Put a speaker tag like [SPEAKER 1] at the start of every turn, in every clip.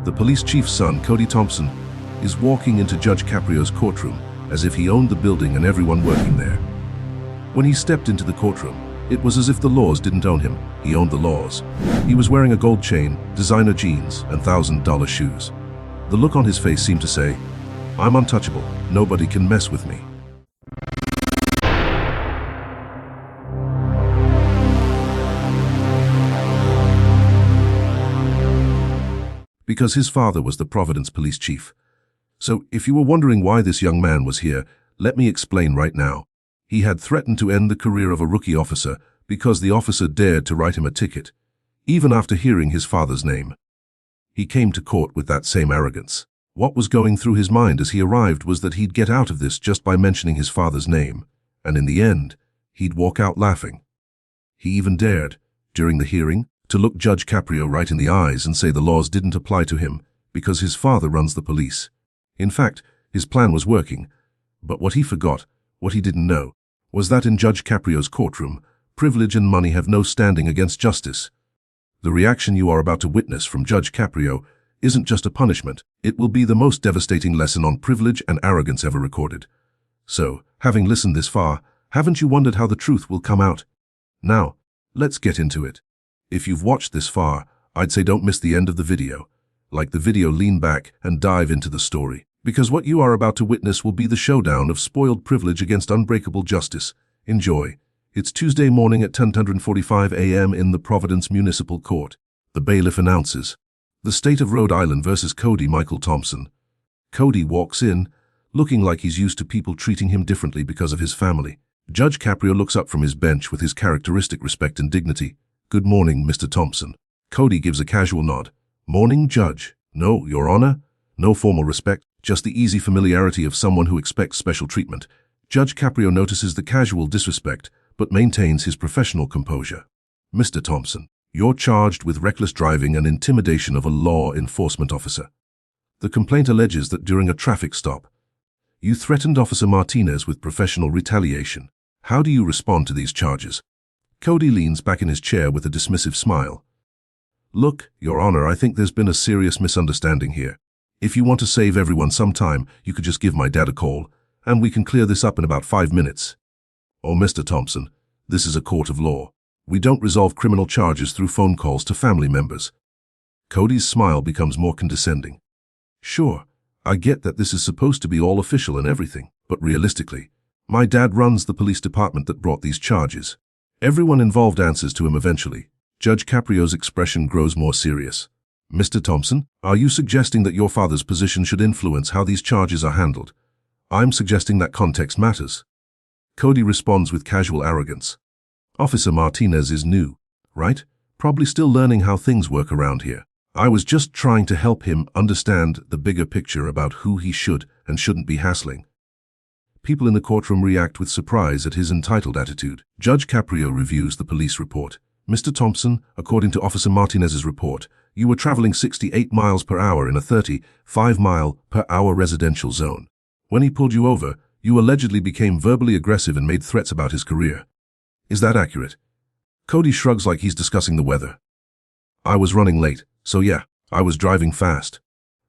[SPEAKER 1] The police chief's son, Cody Thompson, is walking into Judge Caprio's courtroom as if he owned the building and everyone working there. When he stepped into the courtroom, it was as if the laws didn't own him, he owned the laws. He was wearing a gold chain, designer jeans, and $1,000 shoes. The look on his face seemed to say, "I'm untouchable, nobody can mess with me." Because his father was the Providence police chief. So, if you were wondering why this young man was here, let me explain right now. He had threatened to end the career of a rookie officer because the officer dared to write him a ticket, even after hearing his father's name. He came to court with that same arrogance. What was going through his mind as he arrived was that he'd get out of this just by mentioning his father's name, and in the end, he'd walk out laughing. He even dared, during the hearing, to look Judge Caprio right in the eyes and say the laws didn't apply to him because his father runs the police. In fact, his plan was working, but what he forgot, what he didn't know, was that in Judge Caprio's courtroom, privilege and money have no standing against justice. The reaction you are about to witness from Judge Caprio isn't just a punishment, it will be the most devastating lesson on privilege and arrogance ever recorded. So, having listened this far, haven't you wondered how the truth will come out? Now, let's get into it. If you've watched this far, I'd say don't miss the end of the video. Like the video, lean back and dive into the story, because what you are about to witness will be the showdown of spoiled privilege against unbreakable justice. Enjoy. It's Tuesday morning at 10:45 a.m. in the Providence Municipal Court. The bailiff announces, "The State of Rhode Island versus Cody Michael Thompson." Cody walks in, looking like he's used to people treating him differently because of his family. Judge Caprio looks up from his bench with his characteristic respect and dignity. "Good morning, Mr. Thompson." Cody gives a casual nod. "Morning, Judge." "No, Your Honor." No formal respect, just the easy familiarity of someone who expects special treatment. Judge Caprio notices the casual disrespect, but maintains his professional composure. "Mr. Thompson, you're charged with reckless driving and intimidation of a law enforcement officer. The complaint alleges that during a traffic stop, you threatened Officer Martinez with professional retaliation. How do you respond to these charges?" Cody leans back in his chair with a dismissive smile. "Look, Your Honor, I think there's been a serious misunderstanding here. If you want to save everyone some time, you could just give my dad a call, and we can clear this up in about 5 minutes. Oh, Mr. Thompson, this is a court of law. We don't resolve criminal charges through phone calls to family members." Cody's smile becomes more condescending. "Sure, I get that this is supposed to be all official and everything, but realistically, my dad runs the police department that brought these charges. Everyone involved answers to him eventually." Judge Caprio's expression grows more serious. "Mr. Thompson, are you suggesting that your father's position should influence how these charges are handled?" "I'm suggesting that context matters." Cody responds with casual arrogance. "Officer Martinez is new, right? Probably still learning how things work around here. I was just trying to help him understand the bigger picture about who he should and shouldn't be hassling." People in the courtroom react with surprise at his entitled attitude. Judge Caprio reviews the police report. "Mr. Thompson, according to Officer Martinez's report, you were traveling 68 miles per hour in a 35-mile-per-hour residential zone. When he pulled you over, you allegedly became verbally aggressive and made threats about his career. Is that accurate?" Cody shrugs like he's discussing the weather. "I was running late, so yeah, I was driving fast.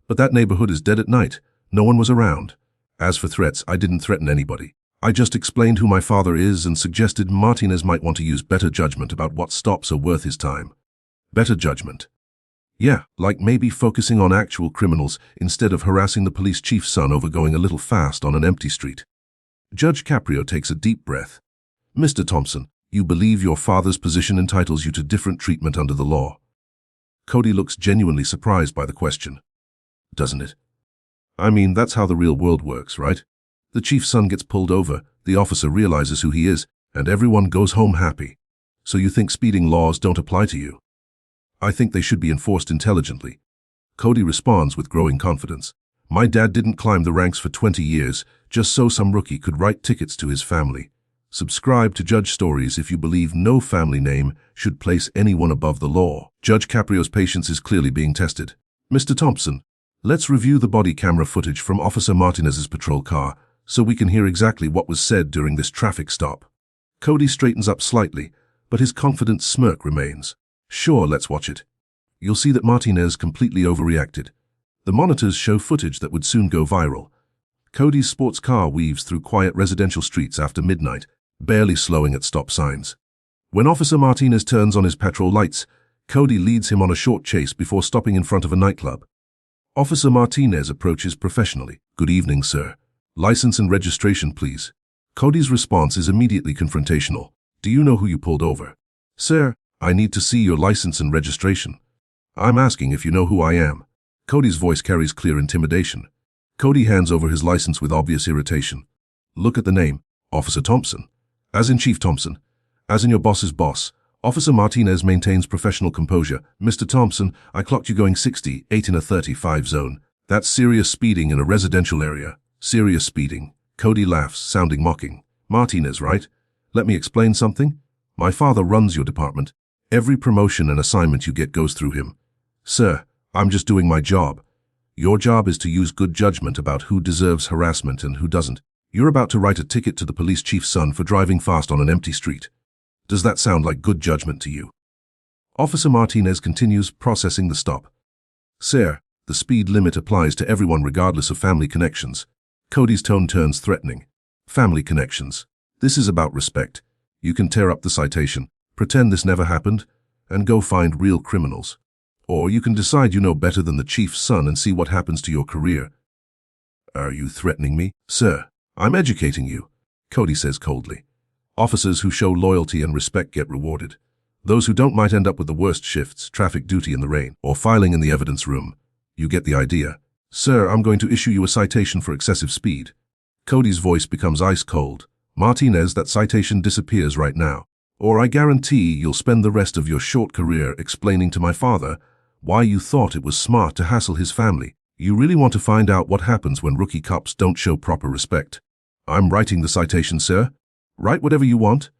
[SPEAKER 1] But that neighborhood is dead at night. No one was around. As for threats, I didn't threaten anybody. I just explained who my father is and suggested Martinez might want to use better judgment about what stops are worth his time." "Better judgment?" "Yeah, like maybe focusing on actual criminals instead of harassing the police chief's son over going a little fast on an empty street." Judge Caprio takes a deep breath. "Mr. Thompson, you believe your father's position entitles you to different treatment under the law?" Cody looks genuinely surprised by the question. "Doesn't it? I mean, that's how the real world works, right? The chief's son gets pulled over, the officer realizes who he is, and everyone goes home happy. So you think speeding laws don't apply to you?" "I think they should be enforced intelligently." Cody responds with growing confidence. "My dad didn't climb the ranks for 20 years just so some rookie could write tickets to his family. Subscribe to Judge Stories if you believe no family name should place anyone above the law." Judge Caprio's patience is clearly being tested. "Mr. Thompson, let's review the body camera footage from Officer Martinez's patrol car so we can hear exactly what was said during this traffic stop." Cody straightens up slightly, but his confident smirk remains. "Sure, let's watch it. You'll see that Martinez completely overreacted. The monitors show footage that would soon go viral. Cody's sports car weaves through quiet residential streets after midnight, barely slowing at stop signs. When Officer Martinez turns on his patrol lights, Cody leads him on a short chase before stopping in front of a nightclub. Officer Martinez approaches professionally. "Good evening, sir. License and registration, please." Cody's response is immediately confrontational. "Do you know who you pulled over?" "Sir, I need to see your license and registration." "I'm asking if you know who I am." Cody's voice carries clear intimidation. Cody hands over his license with obvious irritation. "Look at the name, Officer Thompson. As in Chief Thompson. As in your boss's boss." Officer Martinez maintains professional composure. "Mr. Thompson, I clocked you going 68 in a 35 zone. That's serious speeding in a residential area." "Serious speeding." Cody laughs, sounding mocking. "Martinez, right? Let me explain something. My father runs your department. Every promotion and assignment you get goes through him." "Sir, I'm just doing my job. Your job is to use good judgment about who deserves harassment and who doesn't. You're about to write a ticket to the police chief's son for driving fast on an empty street. Does that sound like good judgment to you?" Officer Martinez continues, processing the stop. "Sir, the speed limit applies to everyone regardless of family connections." Cody's tone turns threatening. "Family connections. This is about respect. You can tear up the citation, pretend this never happened, and go find real criminals. Or you can decide you know better than the chief's son and see what happens to your career." "Are you threatening me?" "Sir, I'm educating you," Cody says coldly. "Officers who show loyalty and respect get rewarded. Those who don't might end up with the worst shifts, traffic duty in the rain, or filing in the evidence room. You get the idea." "Sir, I'm going to issue you a citation for excessive speed." Cody's voice becomes ice cold. "Martinez, that citation disappears right now. Or I guarantee you'll spend the rest of your short career explaining to my father why you thought it was smart to hassle his family. You really want to find out what happens when rookie cops don't show proper respect." "I'm writing the citation, sir." "Write whatever you want."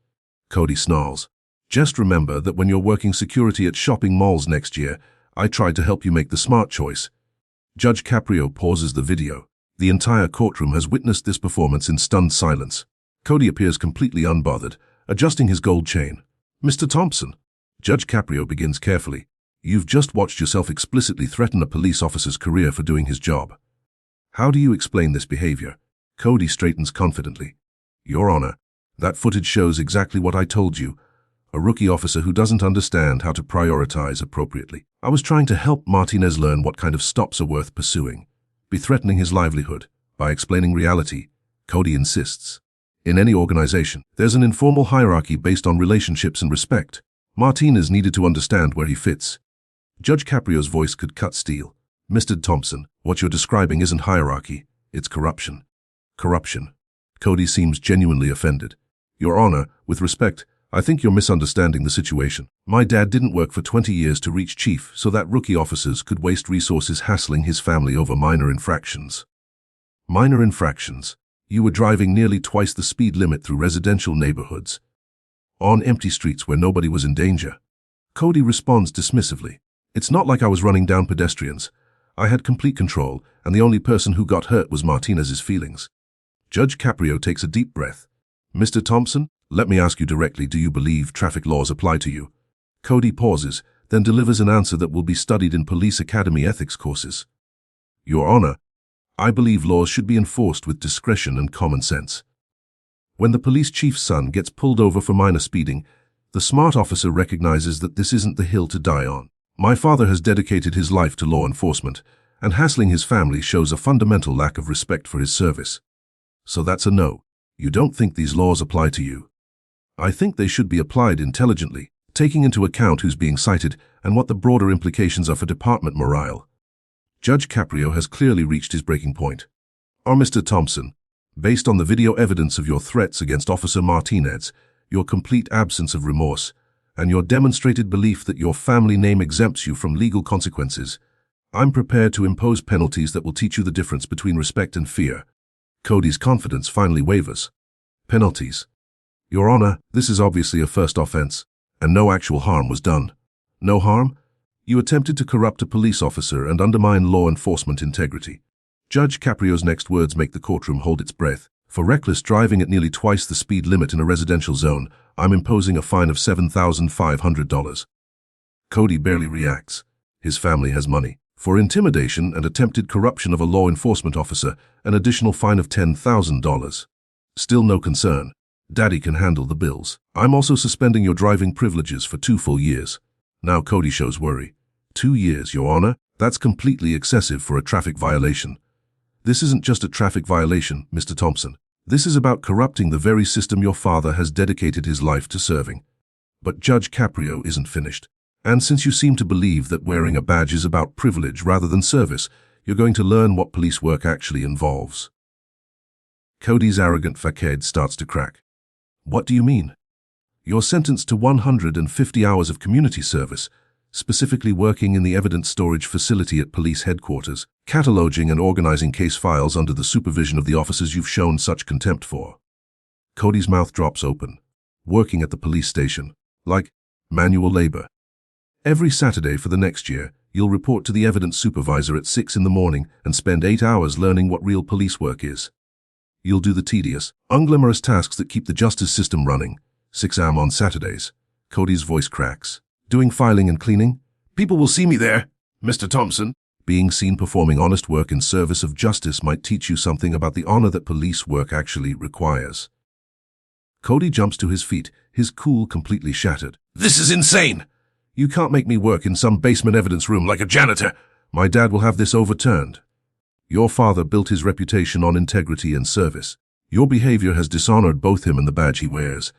[SPEAKER 1] Cody snarls. "Just remember that when you're working security at shopping malls next year, I tried to help you make the smart choice." Judge Caprio pauses the video. The entire courtroom has witnessed this performance in stunned silence. Cody appears completely unbothered, adjusting his gold chain. "Mr. Thompson." Judge Caprio begins carefully. "You've just watched yourself explicitly threaten a police officer's career for doing his job. How do you explain this behavior?" Cody straightens confidently. "Your Honor, that footage shows exactly what I told you. A rookie officer who doesn't understand how to prioritize appropriately. I was trying to help Martinez learn what kind of stops are worth pursuing. Be threatening his livelihood by explaining reality," Cody insists. "In any organization, there's an informal hierarchy based on relationships and respect. Martinez needed to understand where he fits." Judge Caprio's voice could cut steel. "Mr. Thompson, what you're describing isn't hierarchy, it's corruption." "Corruption." Cody seems genuinely offended. "Your Honor, with respect, I think you're misunderstanding the situation. My dad didn't work for 20 years to reach chief so that rookie officers could waste resources hassling his family over minor infractions." "Minor infractions? You were driving nearly twice the speed limit through residential neighborhoods, on empty streets where nobody was in danger." Cody responds dismissively. "It's not like I was running down pedestrians. I had complete control, and the only person who got hurt was Martinez's feelings." Judge Caprio takes a deep breath. "Mr. Thompson, let me ask you directly, do you believe traffic laws apply to you?" Cody pauses, then delivers an answer that will be studied in police academy ethics courses. "Your Honor, I believe laws should be enforced with discretion and common sense. When the police chief's son gets pulled over for minor speeding, the smart officer recognizes that this isn't the hill to die on. My father has dedicated his life to law enforcement, and hassling his family shows a fundamental lack of respect for his service. So that's a no. You don't think these laws apply to you?" "I think they should be applied intelligently, taking into account who's being cited and what the broader implications are for department morale." Judge Caprio has clearly reached his breaking point. "Or Mr. Thompson, based on the video evidence of your threats against Officer Martinez, your complete absence of remorse, and your demonstrated belief that your family name exempts you from legal consequences, I'm prepared to impose penalties that will teach you the difference between respect and fear." Cody's confidence finally wavers. "Penalties? Your Honor, this is obviously a first offense, and no actual harm was done." "No harm? You attempted to corrupt a police officer and undermine law enforcement integrity." Judge Caprio's next words make the courtroom hold its breath. "For reckless driving at nearly twice the speed limit in a residential zone, I'm imposing a fine of $7,500. Cody barely reacts. His family has money. For intimidation and attempted corruption of a law enforcement officer, an additional fine of $10,000. Still no concern. Daddy can handle the bills. I'm also suspending your driving privileges for 2 full years. Now Cody shows worry. 2 years, Your Honor? That's completely excessive for a traffic violation. This isn't just a traffic violation, Mr. Thompson. This is about corrupting the very system your father has dedicated his life to serving. But Judge Caprio isn't finished. And since you seem to believe that wearing a badge is about privilege rather than service, you're going to learn what police work actually involves. Cody's arrogant facade starts to crack. What do you mean? You're sentenced to 150 hours of community service, specifically working in the evidence storage facility at police headquarters, cataloging and organizing case files under the supervision of the officers you've shown such contempt for. Cody's mouth drops open. Working at the police station, like manual labor. Every Saturday for the next year, you'll report to the evidence supervisor at 6 in the morning and spend 8 hours learning what real police work is. You'll do the tedious, unglamorous tasks that keep the justice system running. 6 a.m. on Saturdays. Cody's voice cracks. Doing filing and cleaning? People will see me there, Mr. Thompson. Being seen performing honest work in service of justice might teach you something about the honor that police work actually requires. Cody jumps to his feet, his cool completely shattered. This is insane! You can't make me work in some basement evidence room like a janitor. My dad will have this overturned. Your father built his reputation on integrity and service. Your behavior has dishonored both him and the badge he wears.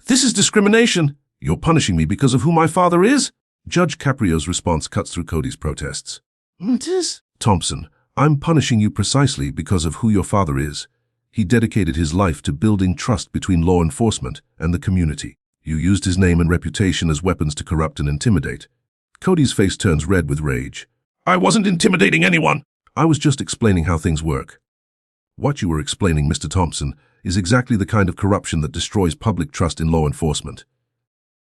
[SPEAKER 1] This is discrimination. You're punishing me because of who my father is? Judge Caprio's response cuts through Cody's protests. It is? Thompson, I'm punishing you precisely because of who your father is. He dedicated his life to building trust between law enforcement and the community. You used his name and reputation as weapons to corrupt and intimidate. Cody's face turns red with rage. I wasn't intimidating anyone. I was just explaining how things work. What you were explaining, Mr. Thompson, is exactly the kind of corruption that destroys public trust in law enforcement.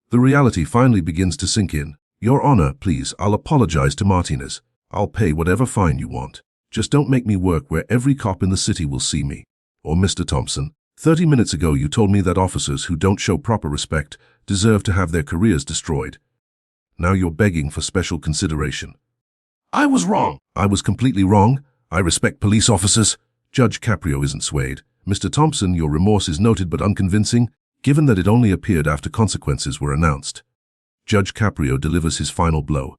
[SPEAKER 1] The reality finally begins to sink in. Your Honor, please, I'll apologize to Martinez. I'll pay whatever fine you want. Just don't make me work where every cop in the city will see me. Or Mr. Thompson, 30 minutes ago you told me that officers who don't show proper respect deserve to have their careers destroyed. Now you're begging for special consideration. I was wrong. I was completely wrong. I respect police officers. Judge Caprio isn't swayed. Mr. Thompson, your remorse is noted but unconvincing, given that it only appeared after consequences were announced. Judge Caprio delivers his final blow.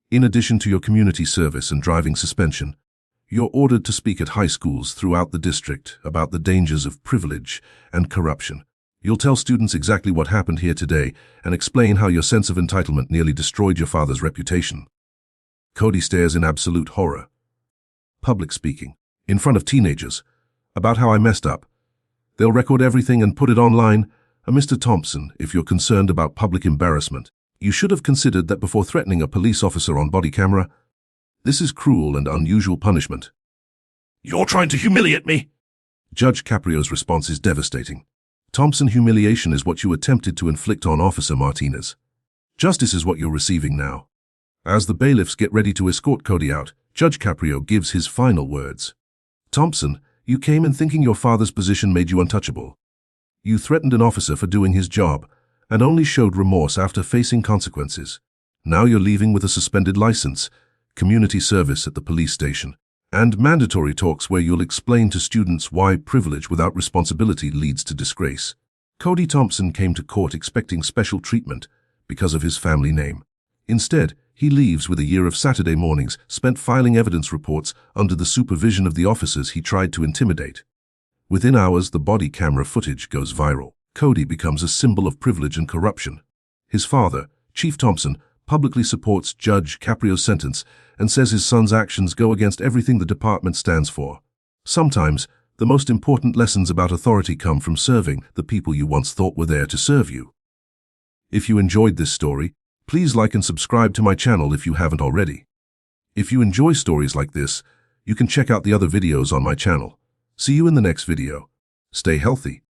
[SPEAKER 1] In addition to your community service and driving suspension, you're ordered to speak at high schools throughout the district about the dangers of privilege and corruption. You'll tell students exactly what happened here today and explain how your sense of entitlement nearly destroyed your father's reputation. Cody stares in absolute horror. Public speaking, in front of teenagers, about how I messed up. They'll record everything and put it online. Mr. Thompson, if you're concerned about public embarrassment, you should have considered that before threatening a police officer on body camera. This is cruel and unusual punishment. You're trying to humiliate me! Judge Caprio's response is devastating. Thompson, humiliation is what you attempted to inflict on Officer Martinez. Justice is what you're receiving now. As the bailiffs get ready to escort Cody out, Judge Caprio gives his final words. Thompson, you came in thinking your father's position made you untouchable. You threatened an officer for doing his job and only showed remorse after facing consequences. Now you're leaving with a suspended license, community service at the police station, and mandatory talks where you'll explain to students why privilege without responsibility leads to disgrace. Cody Thompson came to court expecting special treatment because of his family name. Instead, he leaves with a year of Saturday mornings spent filing evidence reports under the supervision of the officers he tried to intimidate. Within hours, the body camera footage goes viral. Cody becomes a symbol of privilege and corruption. His father, Chief Thompson, publicly supports Judge Caprio's sentence and says his son's actions go against everything the department stands for. Sometimes, the most important lessons about authority come from serving the people you once thought were there to serve you. If you enjoyed this story, please like and subscribe to my channel if you haven't already. If you enjoy stories like this, you can check out the other videos on my channel. See you in the next video. Stay healthy.